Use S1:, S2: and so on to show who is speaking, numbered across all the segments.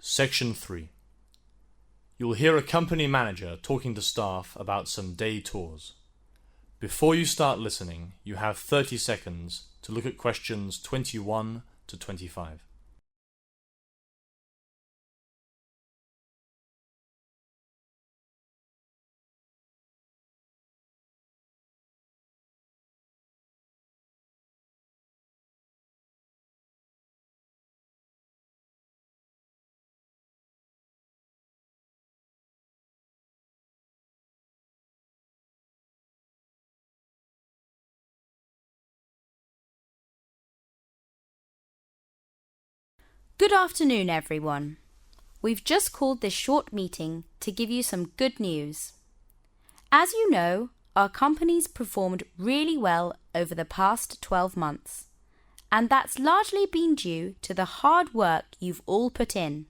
S1: Section 3. You'll hear a company manager talking to staff about some day tours. Before you start listening, you have 30 seconds to look at questions 21 to 25.
S2: Good afternoon, everyone. We've just called this short meeting to give you some good news. As you know, our company's performed really well over the past 12 months, and that's largely been due to the hard work you've all put in.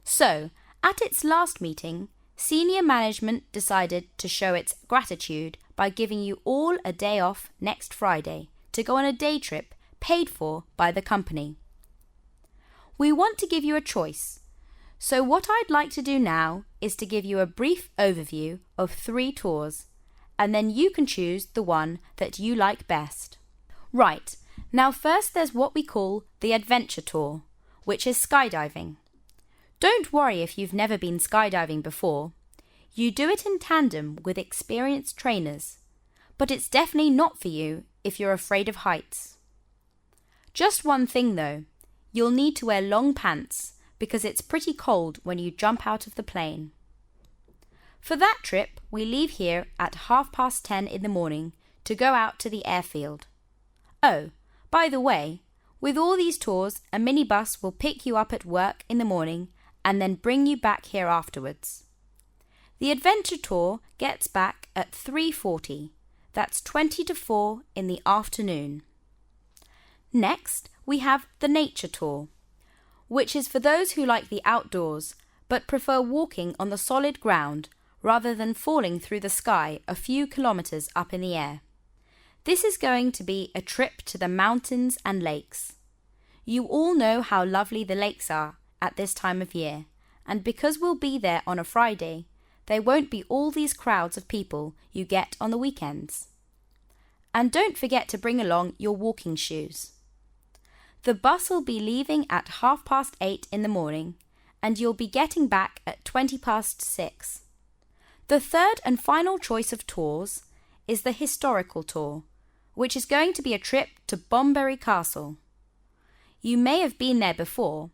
S2: So, at its last meeting, senior management decided to show its gratitude by giving you all a day off next Friday to go on a day trip paid for by the company. We want to give you a choice, so what I'd like to do now is to give you a brief overview of 3 tours, and then you can choose the one that you like best. Right, now first there's what we call the Adventure Tour, which is skydiving. Don't worry if you've never been skydiving before. You do it in tandem with experienced trainers, but it's definitely not for you if you're afraid of heights. Just one thing though. You'll need to wear long pants because it's pretty cold when you jump out of the plane. For that trip, we leave here at 10:30 in the morning to go out to the airfield. Oh, by the way, with all these tours, a minibus will pick you up at work in the morning and then bring you back here afterwards. The Adventure Tour gets back at 3:40. That's 20 to 4 in the afternoon. Next, we have the Nature Tour, which is for those who like the outdoors but prefer walking on the solid ground rather than falling through the sky a few kilometers up in the air. This is going to be a trip to the mountains and lakes. You all know how lovely the lakes are at this time of year, and because we'll be there on a Friday, there won't be all these crowds of people you get on the weekends. And don't forget to bring along your walking shoes. The bus will be leaving at 8:30 in the morning, and you'll be getting back at 6:20. The third and final choice of tours is the Historical Tour, which is going to be a trip to Bunbury Castle. You may have been there before,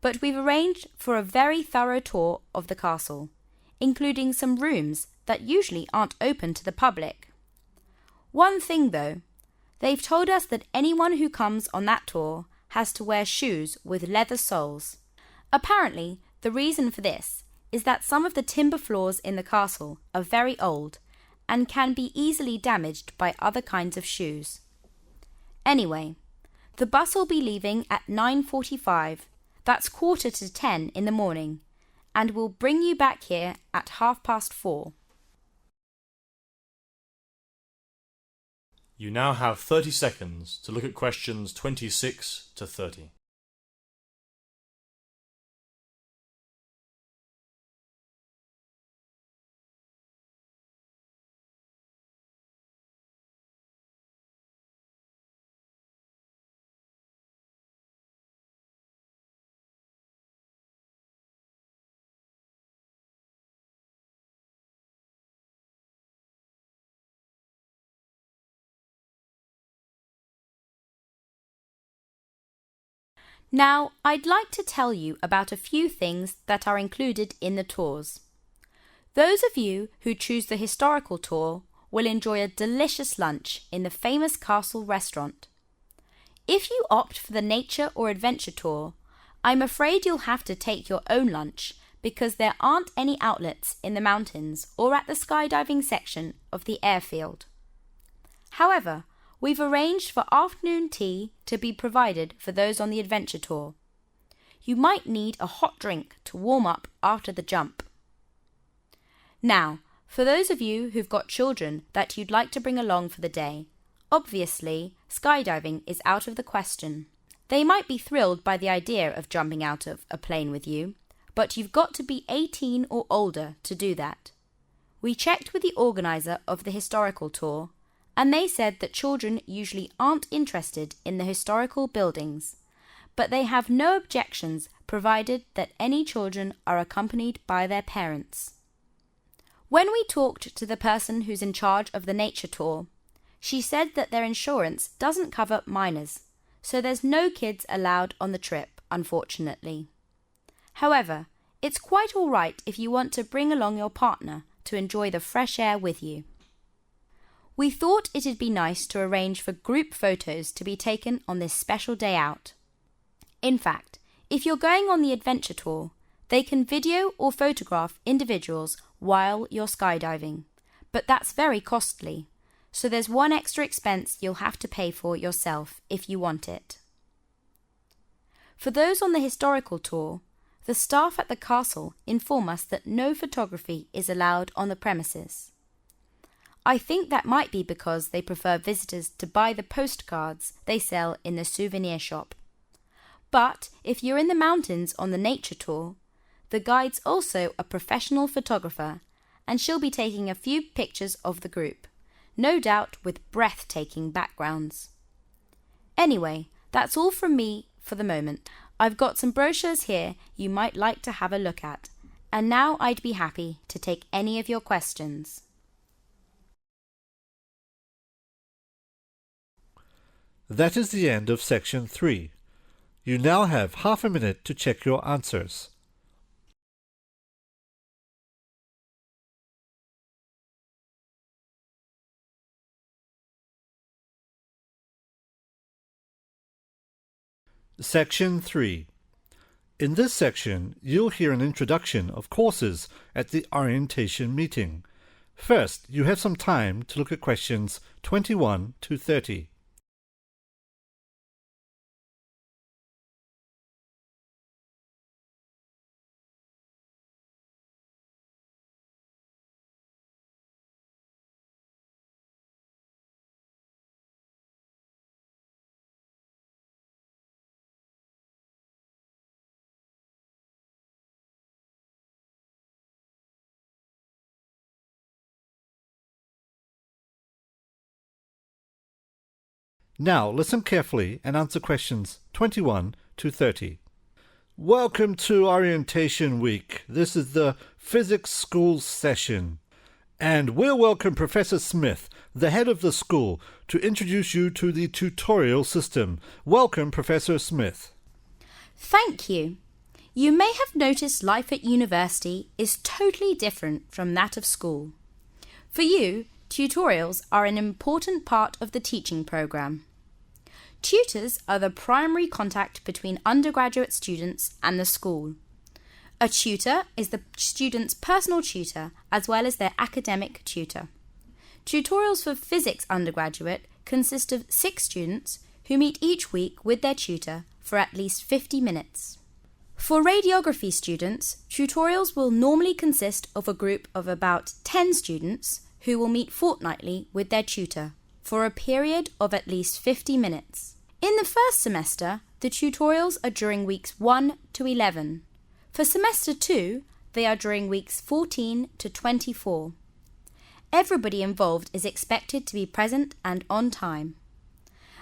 S2: but we've arranged for a very thorough tour of the castle, including some rooms that usually aren't open to the public. One thing though, they've told us that anyone who comes on that tour has to wear shoes with leather soles. Apparently, the reason for this is that some of the timber floors in the castle are very old and can be easily damaged by other kinds of shoes. Anyway, the bus will be leaving at 9:45, that's 9:45 in the morning, and will bring you back here at 4:30.
S1: You now have 30 seconds to look at questions 26 to 30.
S2: Now, I'd like to tell you about a few things that are included in the tours. Those of you who choose the Historical Tour will enjoy a delicious lunch in the famous castle restaurant. If you opt for the Nature or Adventure Tour, I'm afraid you'll have to take your own lunch because there aren't any outlets in the mountains or at the skydiving section of the airfield. However, we've arranged for afternoon tea to be provided for those on the Adventure Tour. You might need a hot drink to warm up after the jump. Now, for those of you who've got children that you'd like to bring along for the day, obviously skydiving is out of the question. They might be thrilled by the idea of jumping out of a plane with you, but you've got to be 18 or older to do that. We checked with the organizer of the historical tour, and they said that children usually aren't interested in the historical buildings, but they have no objections provided that any children are accompanied by their parents. When we talked to the person who's in charge of the nature tour, she said that their insurance doesn't cover minors, so there's no kids allowed on the trip, unfortunately. However, it's quite all right if you want to bring along your partner to enjoy the fresh air with you. We thought it'd be nice to arrange for group photos to be taken on this special day out. In fact, if you're going on the adventure tour, they can video or photograph individuals while you're skydiving, but that's very costly, so there's one extra expense you'll have to pay for yourself if you want it. For those on the historical tour, the staff at the castle inform us that no photography is allowed on the premises. I think that might be because they prefer visitors to buy the postcards they sell in the souvenir shop. But if you're in the mountains on the nature tour, the guide's also a professional photographer, and she'll be taking a few pictures of the group, no doubt with breathtaking backgrounds. Anyway, that's all from me for the moment. I've got some brochures here you might like to have a look at, and now I'd be happy to take any of your questions.
S3: That is the end of section 3. You now have half a minute to check your answers. Section 3. In this section, you'll hear an introduction of courses at the orientation meeting. First, you have some time to look at questions 21 to 30. Now listen carefully and answer questions 21 to 30. Welcome to Orientation Week. This is the Physics School session. And we'll welcome Professor Smith, the head of the school, to introduce you to the tutorial system. Welcome, Professor Smith.
S2: Thank you. You may have noticed life at university is totally different from that of school. For you, tutorials are an important part of the teaching program. Tutors are the primary contact between undergraduate students and the school. A tutor is the student's personal tutor as well as their academic tutor. Tutorials for physics undergraduate consist of 6 students who meet each week with their tutor for at least 50 minutes. For radiography students, tutorials will normally consist of a group of about 10 students who will meet fortnightly with their tutor for a period of at least 50 minutes. In the first semester, the tutorials are during weeks 1 to 11. For semester 2, they are during weeks 14 to 24. Everybody involved is expected to be present and on time.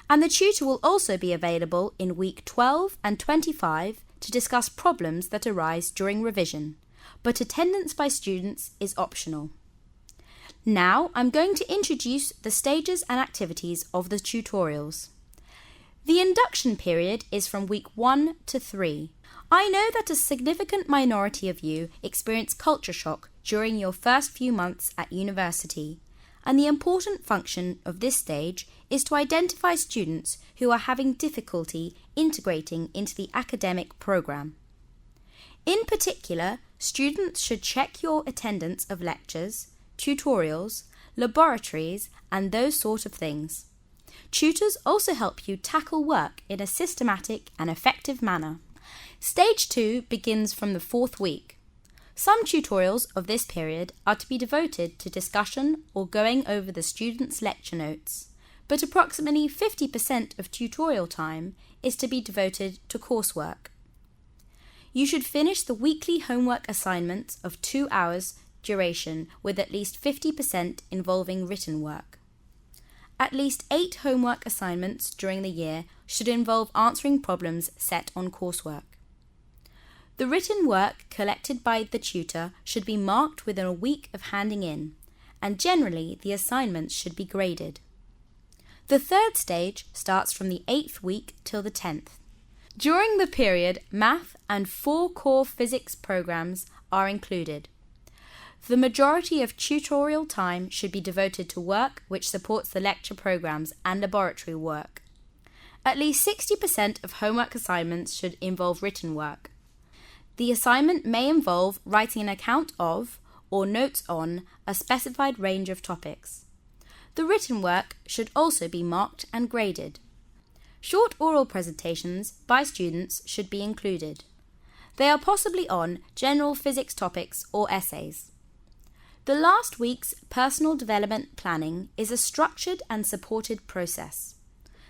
S2: And the tutor will also be available in week 12 and 25 to discuss problems that arise during revision, but attendance by students is optional. Now I'm going to introduce the stages and activities of the tutorials. The induction period is from week 1 to 3. I know that a significant minority of you experience culture shock during your first few months at university, and the important function of this stage is to identify students who are having difficulty integrating into the academic program. In particular, students should check your attendance of lectures, tutorials, laboratories, and those sort of things. Tutors also help you tackle work in a systematic and effective manner. Stage 2 begins from the 4th week. Some tutorials of this period are to be devoted to discussion or going over the students' lecture notes, but approximately 50% of tutorial time is to be devoted to coursework. You should finish the weekly homework assignments of 2 hours duration with at least 50% involving written work. At least 8 homework assignments during the year should involve answering problems set on coursework. The written work collected by the tutor should be marked within a week of handing in, and generally the assignments should be graded. The third stage starts from the 8th week till the 10th. During the period, math and 4 core physics programs are included. The majority of tutorial time should be devoted to work which supports the lecture programs and laboratory work. At least 60% of homework assignments should involve written work. The assignment may involve writing an account of or notes on a specified range of topics. The written work should also be marked and graded. Short oral presentations by students should be included. They are possibly on general physics topics or essays. The last week's personal development planning is a structured and supported process.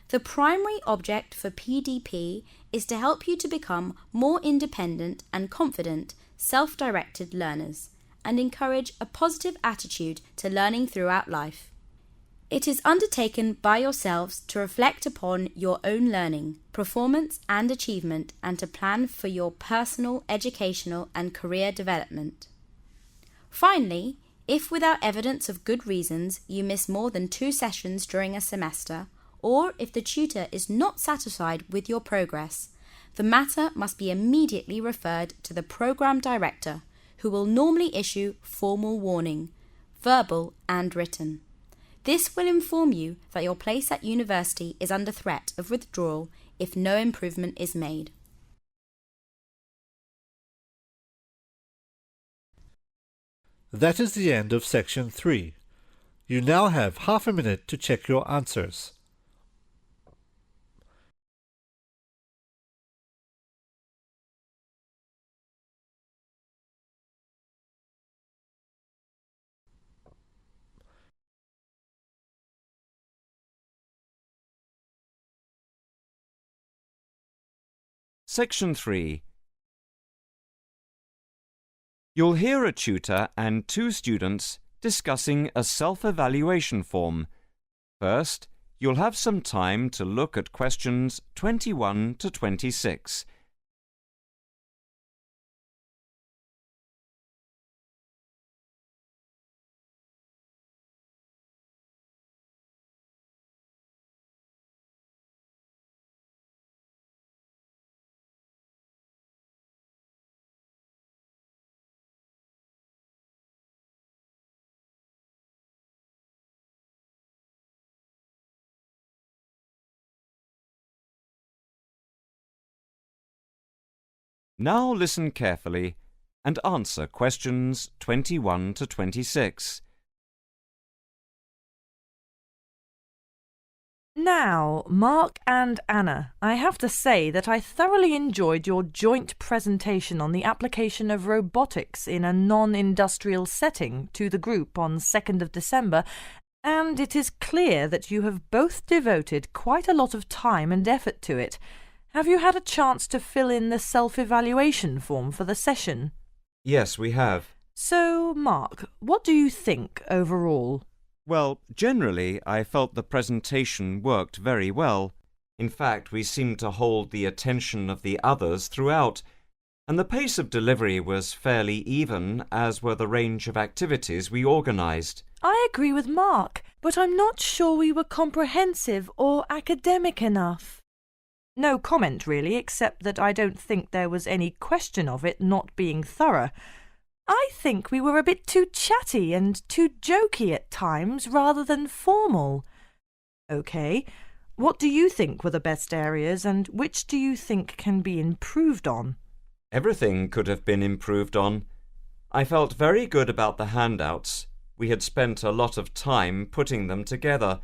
S2: The primary object for PDP is to help you to become more independent and confident, self-directed learners and encourage a positive attitude to learning throughout life. It is undertaken by yourselves to reflect upon your own learning, performance and achievement and to plan for your personal, educational and career development. Finally, if without evidence of good reasons you miss more than 2 sessions during a semester, or if the tutor is not satisfied with your progress, the matter must be immediately referred to the program director, who will normally issue formal warning, verbal and written. This will inform you that your place at university is under threat of withdrawal if no improvement is made.
S3: That is the end of section 3. You now have half a minute to check your answers.
S4: Section 3. You'll hear a tutor and 2 students discussing a self-evaluation form. First, you'll have some time to look at questions 21 to 26. Now listen carefully and answer questions 21 to 26.
S5: Now, Mark and Anna, I have to say that I thoroughly enjoyed your joint presentation on the application of robotics in a non-industrial setting to the group on 2nd of December, and it is clear that you have both devoted quite a lot of time and effort to it. Have you had a chance to fill in the self-evaluation form for the session?
S4: Yes, we have.
S5: So, Mark, what do you think overall?
S4: Well, generally, I felt the presentation worked very well. In fact, we seemed to hold the attention of the others throughout, and the pace of delivery was fairly even, as were the range of activities we organised.
S5: I agree with Mark, but I'm not sure we were comprehensive or academic enough. No comment, really, except that I don't think there was any question of it not being thorough. I think we were a bit too chatty and too jokey at times rather than formal. OK, what do you think were the best areas and which do you think can be improved on?
S4: Everything could have been improved on. I felt very good about the handouts. We had spent a lot of time putting them together.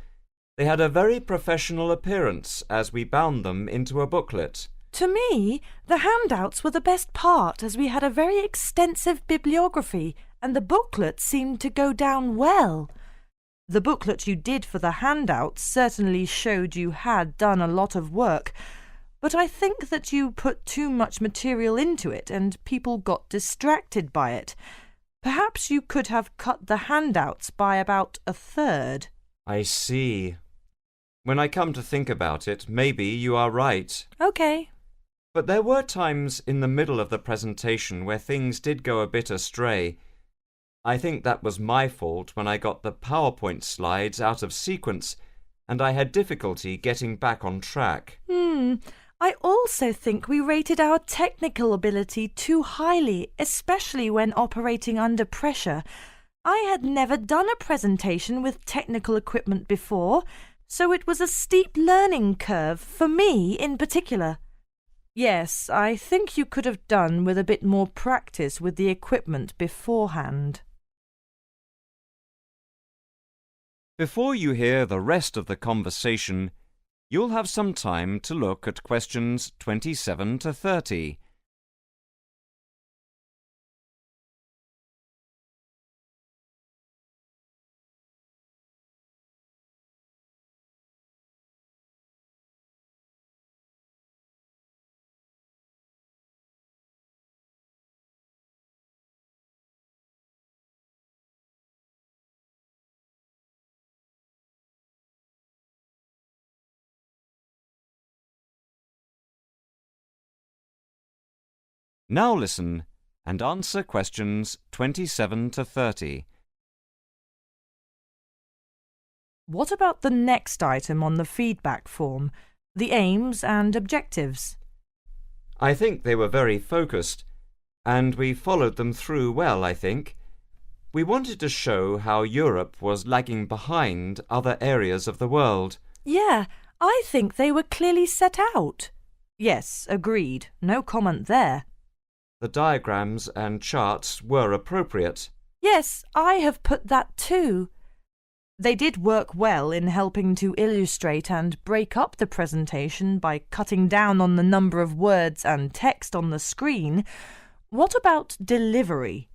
S4: They had a very professional appearance as we bound them into a booklet.
S5: To me, the handouts were the best part as we had a very extensive bibliography and the booklet seemed to go down well. The booklet you did for the handouts certainly showed you had done a lot of work, but I think that you put too much material into it and people got distracted by it. Perhaps you could have cut the handouts by about a third.
S4: I see. When I come to think about it, maybe you are right.
S5: OK.
S4: But there were times in the middle of the presentation where things did go a bit astray. I think that was my fault when I got the PowerPoint slides out of sequence and I had difficulty getting back on track.
S5: I also think we rated our technical ability too highly, especially when operating under pressure. I had never done a presentation with technical equipment before, so it was a steep learning curve for me in particular. Yes, I think you could have done with a bit more practice with the equipment beforehand.
S4: Before you hear the rest of the conversation, you'll have some time to look at questions 27 to 30. Now listen and answer questions 27 to 30.
S5: What about the next item on the feedback form, the aims and objectives?
S4: I think they were very focused, and we followed them through well, I think. We wanted to show how Europe was lagging behind other areas of the world.
S5: Yeah, I think they were clearly set out. Yes, agreed. No comment there.
S4: The diagrams and charts were appropriate.
S5: Yes, I have put that too. They did work well in helping to illustrate and break up the presentation by cutting down on the number of words and text on the screen. What about delivery?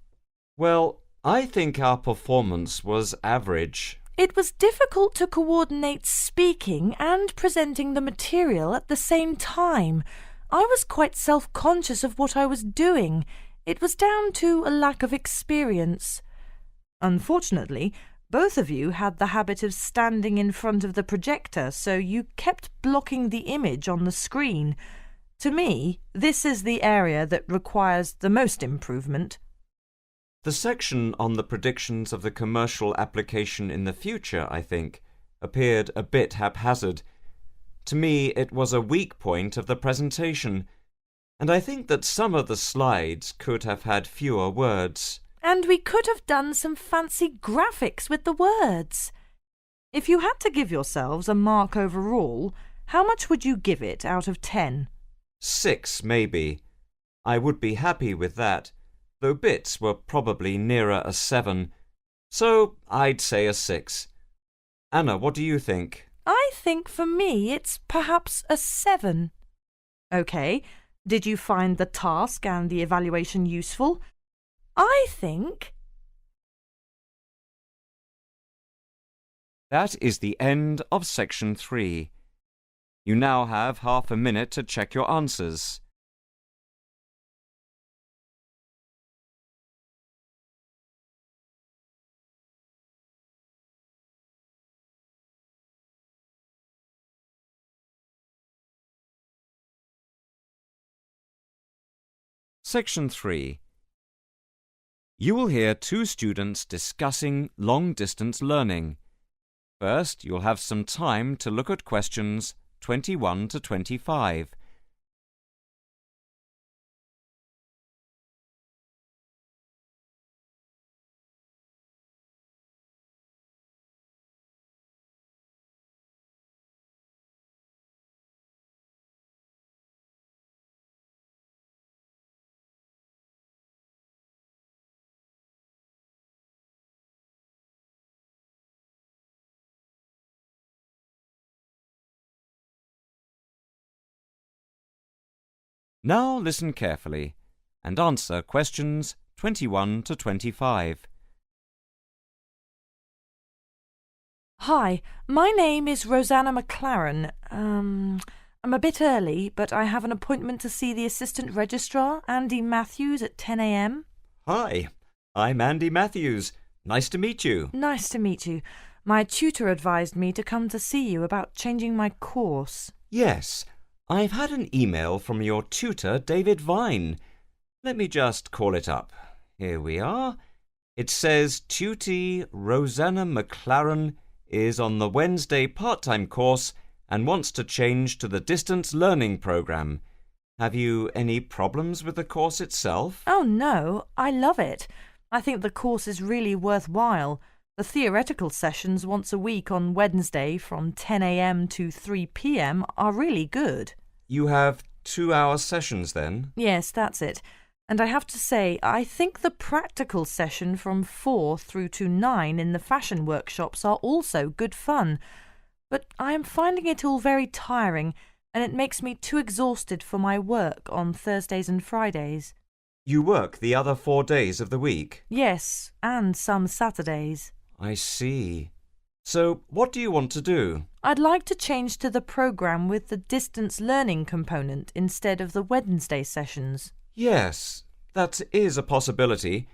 S4: Well, I think our performance was average.
S5: It was difficult to coordinate speaking and presenting the material at the same time. I was quite self-conscious of what I was doing. It was down to a lack of experience. Unfortunately, both of you had the habit of standing in front of the projector, so you kept blocking the image on the screen. To me, this is the area that requires the most improvement.
S4: The section on the predictions of the commercial application in the future, I think, appeared a bit haphazard. To me, it was a weak point of the presentation, and I think that some of the slides could have had fewer words.
S5: And we could have done some fancy graphics with the words. If you had to give yourselves a mark overall, how much would you give it out of 10?
S4: 6, maybe. I would be happy with that, though bits were probably nearer a 7. So I'd say a 6. Anna, what do you think?
S5: I think for me it's perhaps a 7. OK, did you find the task and the evaluation useful? I think...
S4: That is the end of section 3. You now have half a minute to check your answers. Section 3. You will hear two students discussing long-distance learning. First, you'll have some time to look at questions 21 to 25. Now listen carefully and answer questions 21 to 25.
S5: Hi, my name is Rosanna McLaren. I'm a bit early, but I have an appointment to see the Assistant Registrar, Andy Matthews, at 10 a.m.
S4: Hi, I'm Andy Matthews. Nice to meet you.
S5: Nice to meet you. My tutor advised me to come to see you about changing my course.
S4: Yes, I've had an email from your tutor, David Vine. Let me just call it up. Here we are. It says Tutee Rosanna McLaren is on the Wednesday part-time course and wants to change to the distance learning program. Have you any problems with the course itself?
S5: Oh no, I love it. I think the course is really worthwhile. The theoretical sessions once a week on Wednesday from 10 a.m. to 3 p.m. are really good.
S4: You have 2-hour sessions then?
S5: Yes, that's it. And I have to say, I think the practical session from 4 through to 9 in the fashion workshops are also good fun. But I am finding it all very tiring, and it makes me too exhausted for my work on Thursdays and Fridays.
S4: You work the other 4 days of the week?
S5: Yes, and some Saturdays.
S4: I see. So what do you want to do?
S5: I'd like to change to the program with the distance learning component instead of the Wednesday sessions.
S4: Yes, that is a possibility.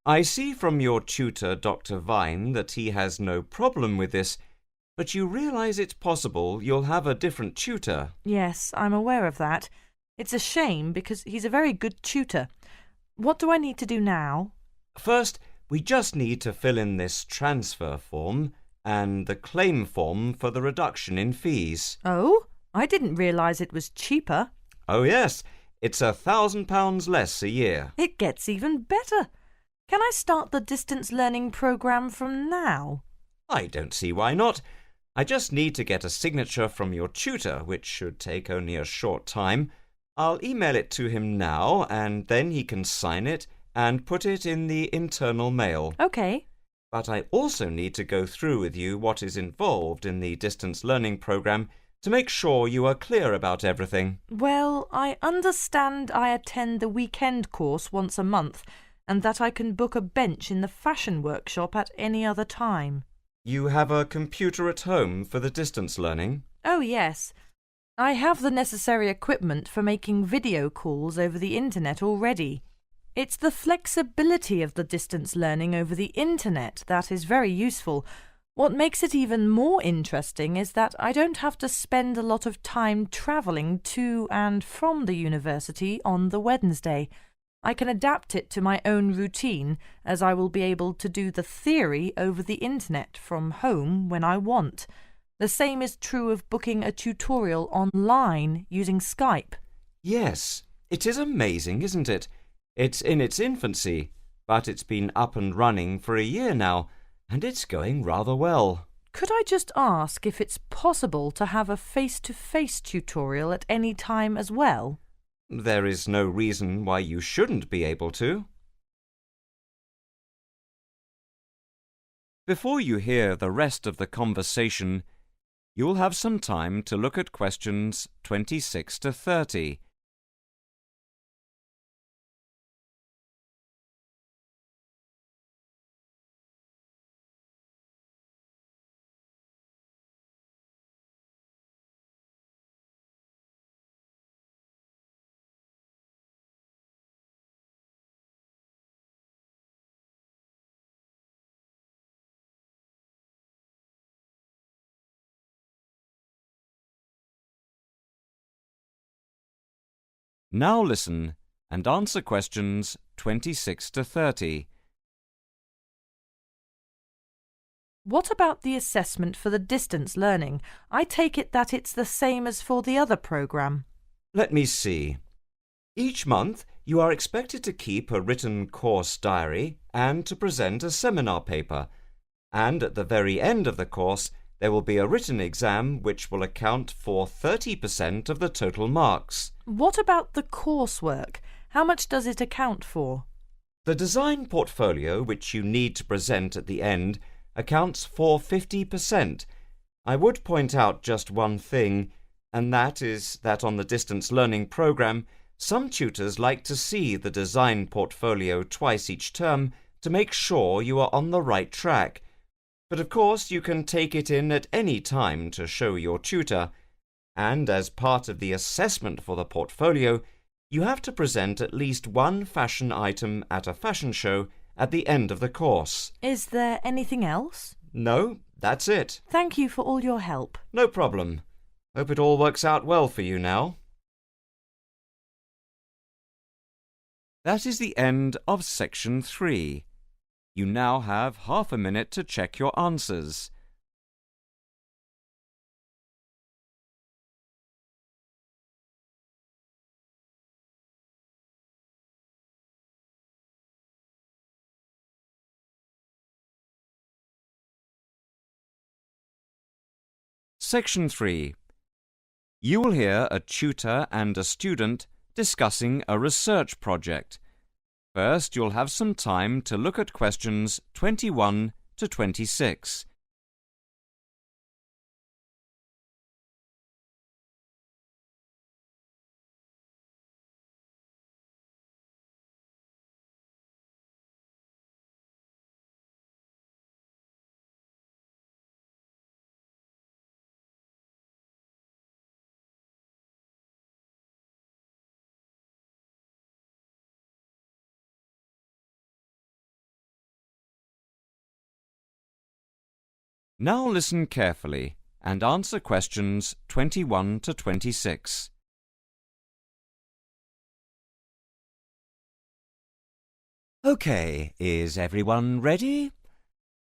S4: I see from your tutor, Dr. Vine, that he has no problem with this, but you realise it's possible you'll have a different tutor.
S5: Yes, I'm aware of that. It's a shame because he's a very good tutor. What do I need to do now?
S4: First, we just need to fill in this transfer form and the claim form for the reduction in fees.
S5: Oh, I didn't realise it was cheaper.
S4: Oh yes, it's £1,000 less a year.
S5: It gets even better. Can I start the distance learning program from now?
S4: I don't see why not. I just need to get a signature from your tutor, which should take only a short time. I'll email it to him now, and then he can sign it and put it in the internal mail.
S5: OK.
S4: But I also need to go through with you what is involved in the distance learning program to make sure you are clear about everything.
S5: Well, I understand I attend the weekend course once a month, and that I can book a bench in the fashion workshop at any other time.
S4: You have a computer at home for the distance learning?
S5: Oh, yes. I have the necessary equipment for making video calls over the internet already. It's the flexibility of the distance learning over the internet that is very useful. What makes it even more interesting is that I don't have to spend a lot of time travelling to and from the university on the Wednesday. I can adapt it to my own routine, as I will be able to do the theory over the internet from home when I want. The same is true of booking a tutorial online using Skype.
S4: Yes, it is amazing, isn't it? It's in its infancy, but it's been up and running for a year now, and it's going rather well.
S5: Could I just ask if it's possible to have a face-to-face tutorial at any time as well?
S4: There is no reason why you shouldn't be able to. Before you hear the rest of the conversation, you'll have some time to look at questions 26 to 30. Now listen and answer questions 26 to 30.
S5: What about the assessment for the distance learning? I take it that it's the same as for the other program.
S4: Let me see. Each month, you are expected to keep a written course diary and to present a seminar paper. And at the very end of the course, there will be a written exam which will account for 30% of the total marks.
S5: What about the coursework? How much does it account for?
S4: The design portfolio which you need to present at the end accounts for 50%. I would point out just one thing, and that is that on the distance learning program, some tutors like to see the design portfolio twice each term to make sure you are on the right track. But of course you can take it in at any time to show your tutor, and as part of the assessment for the portfolio, you have to present at least one fashion item at a fashion show at the end of the course.
S5: Is there anything else?
S4: No, that's it.
S5: Thank you for all your help.
S4: No problem. Hope it all works out well for you now. That is the end of section 3. You now have half a minute to check your answers. Section 3. You will hear a tutor and a student discussing a research project. First, you'll have some time to look at questions 21 to 26. Now listen carefully and answer questions 21 to 26. OK, is everyone ready?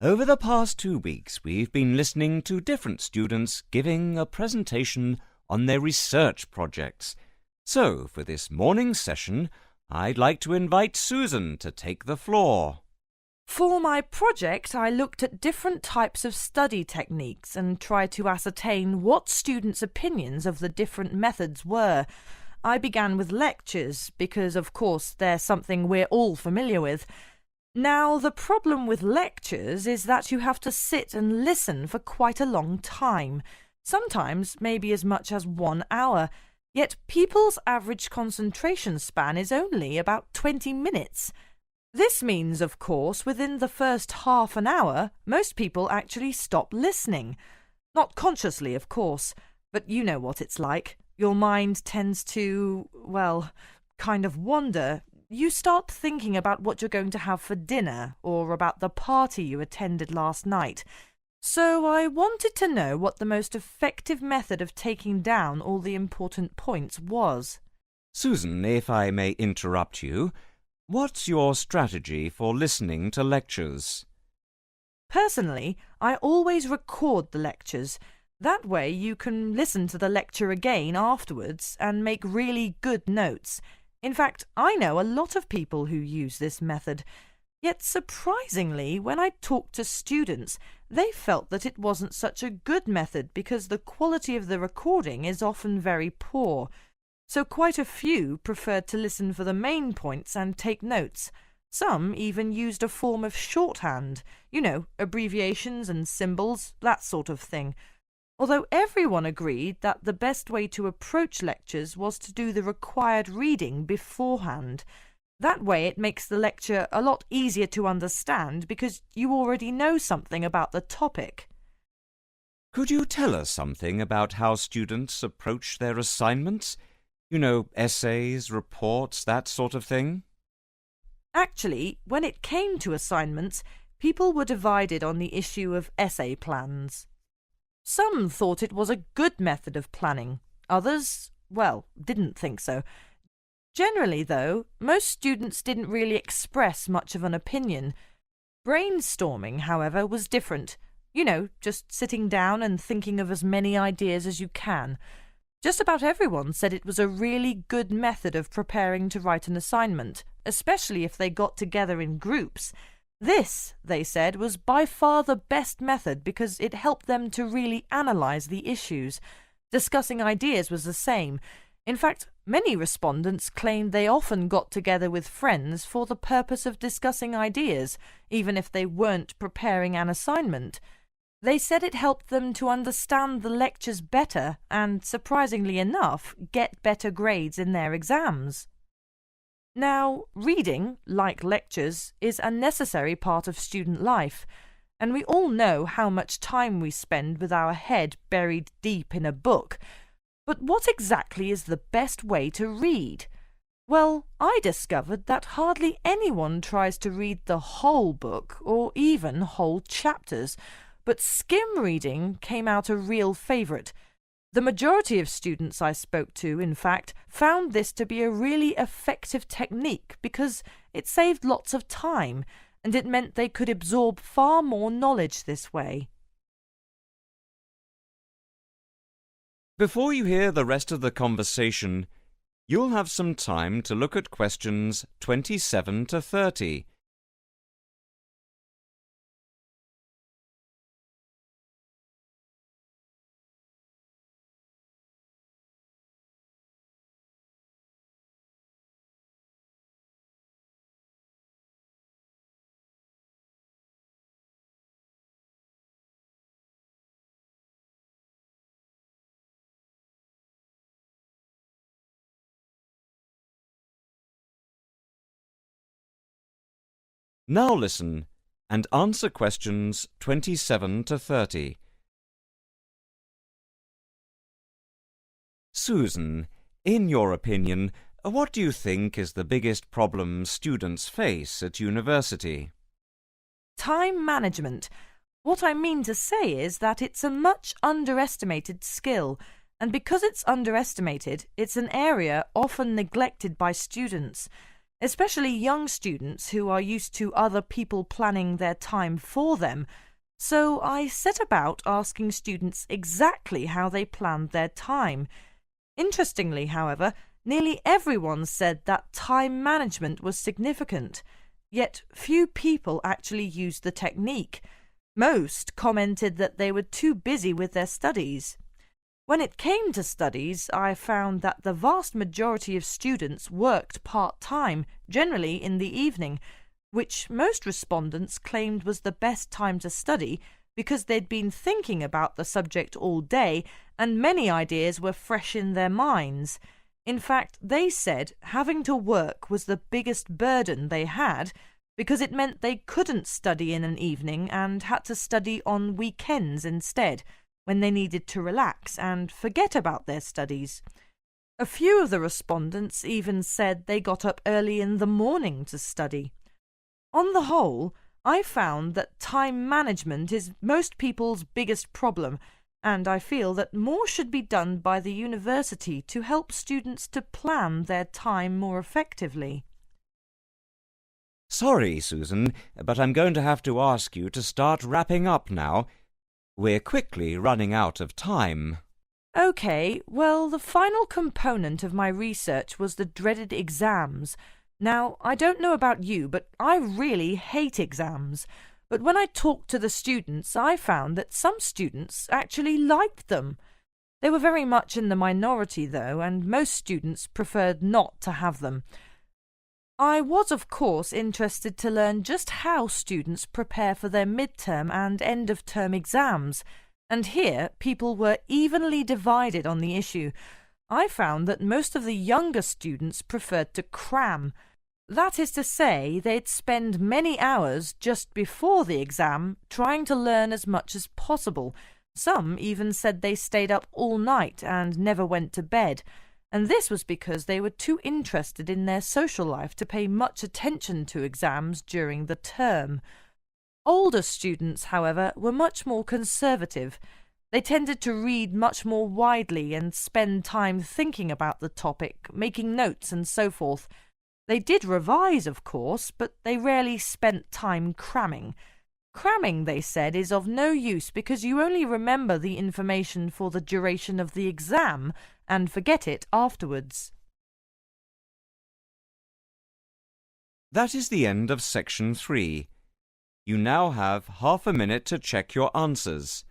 S4: Over the past 2 weeks, we've been listening to different students giving a presentation on their research projects. So, for this morning's session, I'd like to invite Susan to take the floor.
S5: For my project, I looked at different types of study techniques and tried to ascertain what students' opinions of the different methods were. I began with lectures because, of course, they're something we're all familiar with. Now, the problem with lectures is that you have to sit and listen for quite a long time, sometimes maybe as much as 1 hour. Yet people's average concentration span is only about 20 minutes. This means, of course, within the first half an hour, most people actually stop listening. Not consciously, of course, but you know what it's like. Your mind tends to, well, kind of wander. You start thinking about what you're going to have for dinner or about the party you attended last night. So I wanted to know what the most effective method of taking down all the important points was.
S4: Susan, if I may interrupt you, what's your strategy for listening to lectures?
S5: Personally, I always record the lectures. That way you can listen to the lecture again afterwards and make really good notes. In fact, I know a lot of people who use this method. Yet surprisingly, when I talked to students, they felt that it wasn't such a good method because the quality of the recording is often very poor. So quite a few preferred to listen for the main points and take notes. Some even used a form of shorthand, abbreviations and symbols, that sort of thing. Although everyone agreed that the best way to approach lectures was to do the required reading beforehand. That way it makes the lecture a lot easier to understand because you already know something about the topic.
S4: Could you tell us something about how students approach their assignments? Essays, reports, that sort of thing?
S5: Actually, when it came to assignments, people were divided on the issue of essay plans. Some thought it was a good method of planning. Others, didn't think so. Generally, though, most students didn't really express much of an opinion. Brainstorming, however, was different. Just sitting down and thinking of as many ideas as you can. Just about everyone said it was a really good method of preparing to write an assignment, especially if they got together in groups. This, they said, was by far the best method because it helped them to really analyse the issues. Discussing ideas was the same. In fact, many respondents claimed they often got together with friends for the purpose of discussing ideas, even if they weren't preparing an assignment. They said it helped them to understand the lectures better and, surprisingly enough, get better grades in their exams. Now, reading, like lectures, is a necessary part of student life. and we all know how much time we spend with our head buried deep in a book. But what exactly is the best way to read? Well, I discovered that hardly anyone tries to read the whole book or even whole chapters, but skim reading came out a real favourite. The majority of students I spoke to, in fact, found this to be a really effective technique because it saved lots of time and it meant they could absorb far more knowledge this way.
S4: Before you hear the rest of the conversation, you'll have some time to look at questions 27 to 30. Now listen and answer questions 27 to 30. Susan, in your opinion, what do you think is the biggest problem students face at university?
S5: Time management. What I mean to say is that it's a much underestimated skill, and because it's underestimated, it's an area often neglected by students, especially young students who are used to other people planning their time for them. So I set about asking students exactly how they planned their time. Interestingly, however, nearly everyone said that time management was significant, yet few people actually used the technique. Most commented that they were too busy with their studies. When it came to studies, I found that the vast majority of students worked part-time, generally in the evening, which most respondents claimed was the best time to study because they'd been thinking about the subject all day and many ideas were fresh in their minds. In fact, they said having to work was the biggest burden they had because it meant they couldn't study in an evening and had to study on weekends instead, when they needed to relax and forget about their studies. A few of the respondents even said they got up early in the morning to study. On the whole, I found that time management is most people's biggest problem, and I feel that more should be done by the university to help students to plan their time more effectively.
S4: Sorry, Susan, but I'm going to have to ask you to start wrapping up now. We're quickly running out of time.
S5: OK, well, the final component of my research was the dreaded exams. Now, I don't know about you, but I really hate exams. But when I talked to the students, I found that some students actually liked them. They were very much in the minority, though, and most students preferred not to have them. I was, of course, interested to learn just how students prepare for their midterm and end-of-term exams, and here people were evenly divided on the issue. I found that most of the younger students preferred to cram. That is to say, they'd spend many hours just before the exam trying to learn as much as possible. Some even said they stayed up all night and never went to bed. And this was because they were too interested in their social life to pay much attention to exams during the term. Older students, however, were much more conservative. They tended to read much more widely and spend time thinking about the topic, making notes and so forth. They did revise, of course, but they rarely spent time cramming. Cramming, they said, is of no use because you only remember the information for the duration of the exam and forget it afterwards.
S4: That is the end of section 3. You now have half a minute to check your answers.